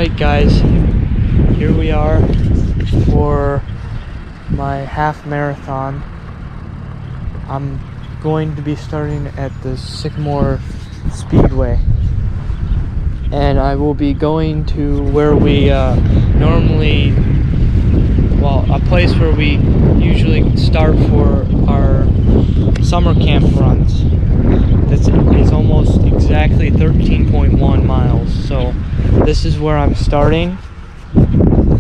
Alright guys, here we are for my half marathon. I'm going to be starting at the Sycamore Speedway, and I will be going to where we normally, a place where we usually start for our summer camp runs. This is almost exactly 13.1 miles, so this is where I'm starting,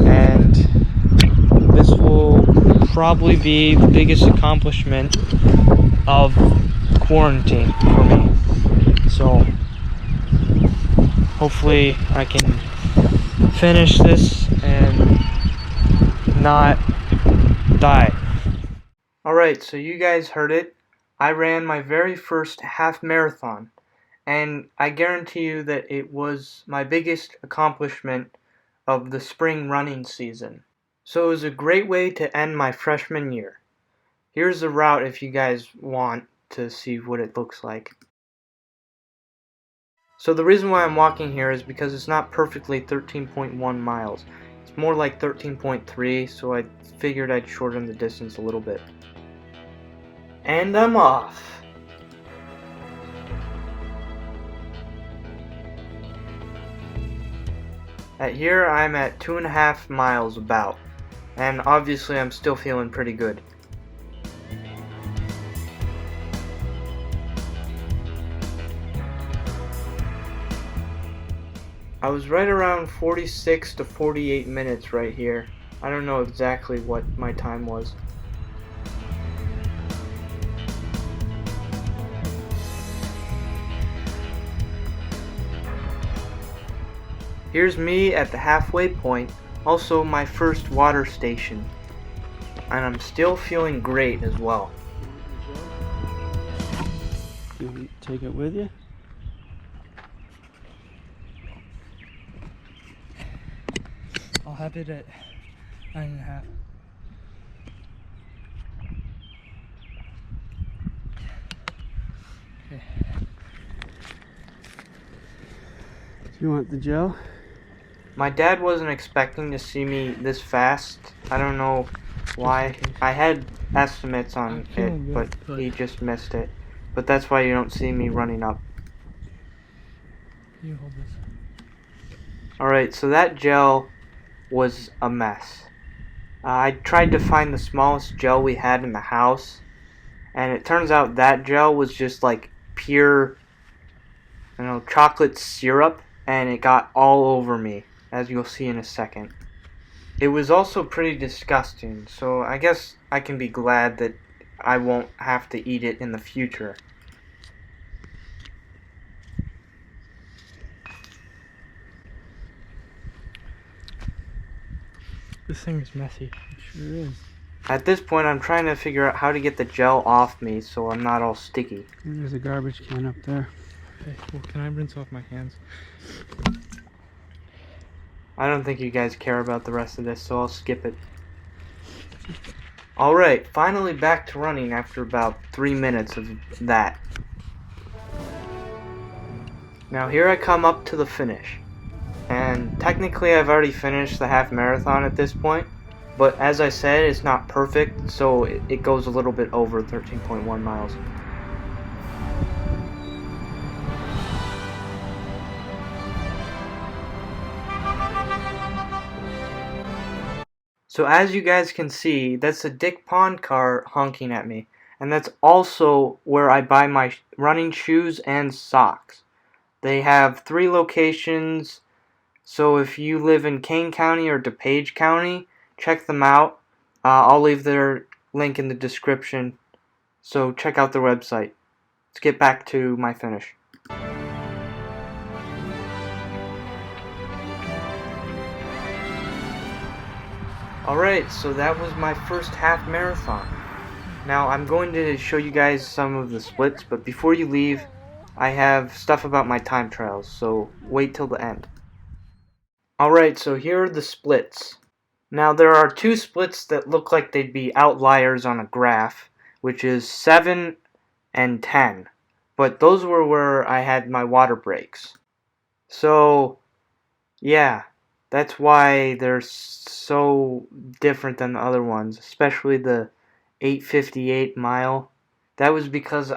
and this will probably be the biggest accomplishment of quarantine for me. So hopefully I can finish this and not die. Alright, so you guys heard it. I ran my very first half marathon, and I guarantee you that it was my biggest accomplishment of the spring running season. So it was a great way to end my freshman year. Here's the route if you guys want to see what it looks like. So the reason why I'm walking here is because it's not perfectly 13.1 miles. It's more like 13.3, so I figured I'd shorten the distance a little bit. And I'm off. Here I'm at 2.5 miles about, and obviously I'm still feeling pretty good. I was right around 46 to 48 minutes right here. I don't know exactly what my time was. Here's me at the halfway point, also my first water station, and I'm still feeling great as well. You take it with you? I'll have it at 9.5. Okay. Do you want the gel? My dad wasn't expecting to see me this fast. I don't know why. I had estimates on it, but he just missed it. But that's why you don't see me running up. You hold this. Alright, so that gel was a mess. I tried to find the smallest gel we had in the house, and it turns out that gel was just like pure, chocolate syrup, and it got all over me, as you'll see in a second. It was also pretty disgusting, so I guess I can be glad that I won't have to eat it in the future. This thing is messy. It sure is. At this point, I'm trying to figure out how to get the gel off me so I'm not all sticky. And there's a garbage can up there. Okay, well, can I rinse off my hands? I don't think you guys care about the rest of this, so I'll skip it. Alright, finally back to running after about 3 minutes of that. Now here I come up to the finish. And technically I've already finished the half marathon at this point, but as I said, it's not perfect, so it goes a little bit over 13.1 miles. So as you guys can see, that's a Dick Pond car honking at me, and that's also where I buy my running shoes and socks. They have 3 locations. So if you live in Kane County or DuPage County, check them out. I'll leave their link in the description, so check out their website. Let's get back to my finish. Alright, so that was my first half marathon. Now I'm going to show you guys some of the splits, but before you leave, I have stuff about my time trials, so wait till the end. Alright, so here are the splits. Now there are 2 splits that look like they'd be outliers on a graph, which is 7 and 10. But those were where I had my water breaks. So, yeah. That's why they're so different than the other ones, especially the 858 mile. That was because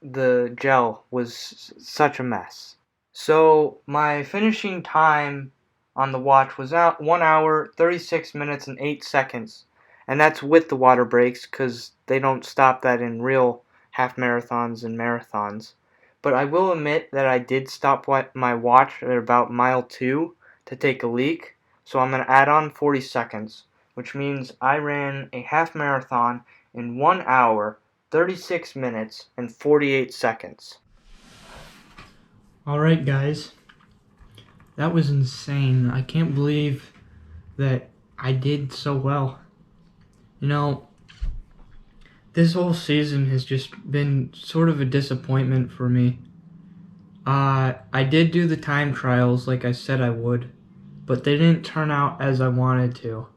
the gel was such a mess. So my finishing time on the watch was out 1 hour, 36 minutes, and 8 seconds. And that's with the water breaks because they don't stop that in real half marathons and marathons. But I will admit that I did stop my watch at about mile 2 to take a leak. So I'm going to add on 40 seconds, which means I ran a half marathon in 1 hour, 36 minutes, and 48 seconds. Alright guys, that was insane. I can't believe that I did so well. You know, this whole season has just been sort of a disappointment for me. I did do the time trials like I said I would, but they didn't turn out as I wanted to.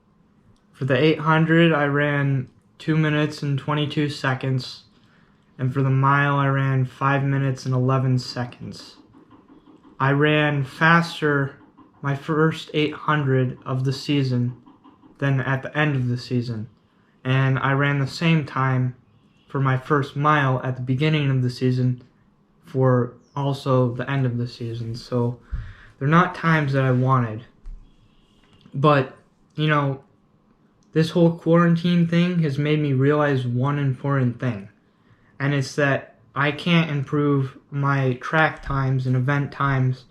For the 800 I ran 2 minutes and 22 seconds, and for the mile I ran 5 minutes and 11 seconds. I ran faster my first 800 of the season than at the end of the season. And I ran the same time for my first mile at the beginning of the season for also the end of the season. So they're not times that I wanted. But, you know, this whole quarantine thing has made me realize one important thing. And it's that I can't improve my track times and event times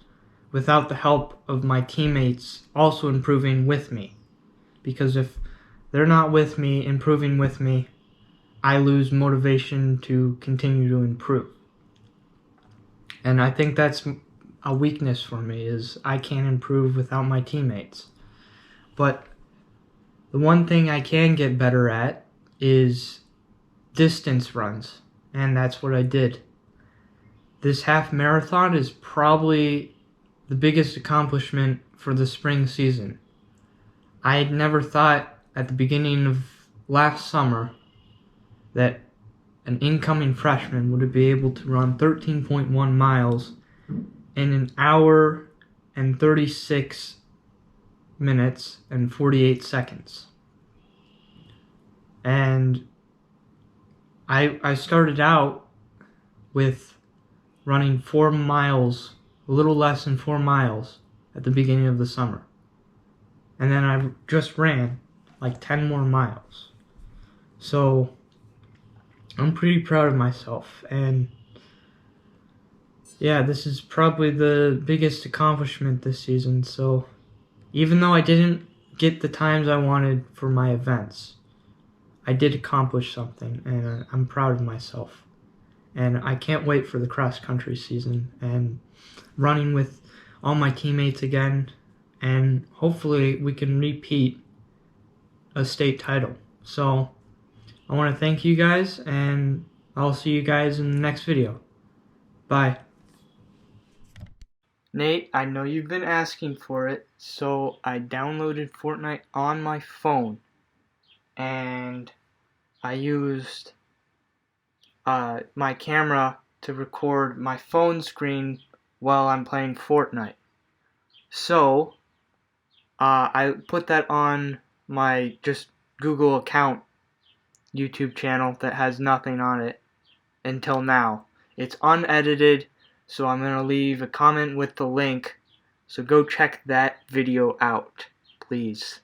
without the help of my teammates also improving with me. Because if they're not with me, improving with me, I lose motivation to continue to improve. And I think that's a weakness for me, is I can't improve without my teammates. But the one thing I can get better at is distance runs. And that's what I did. This half marathon is probably the biggest accomplishment for the spring season. I had never thought at the beginning of last summer that an incoming freshman would be able to run 13.1 miles in an hour and 36 minutes and 48 seconds. And I started out with running 4 miles, a little less than 4 miles at the beginning of the summer. And then I just ran like 10 more miles. So I'm pretty proud of myself. And yeah, this is probably the biggest accomplishment this season. So even though I didn't get the times I wanted for my events, I did accomplish something, and I'm proud of myself. And I can't wait for the cross-country season and running with all my teammates again, and hopefully we can repeat a state title. So I want to thank you guys, and I'll see you guys in the next video. Bye. Nate, I know you've been asking for it, so I downloaded Fortnite on my phone. And I used my camera to record my phone screen while I'm playing Fortnite. So I put that on my just Google account YouTube channel that has nothing on it until now. It's unedited, so I'm going to leave a comment with the link, so go check that video out, please.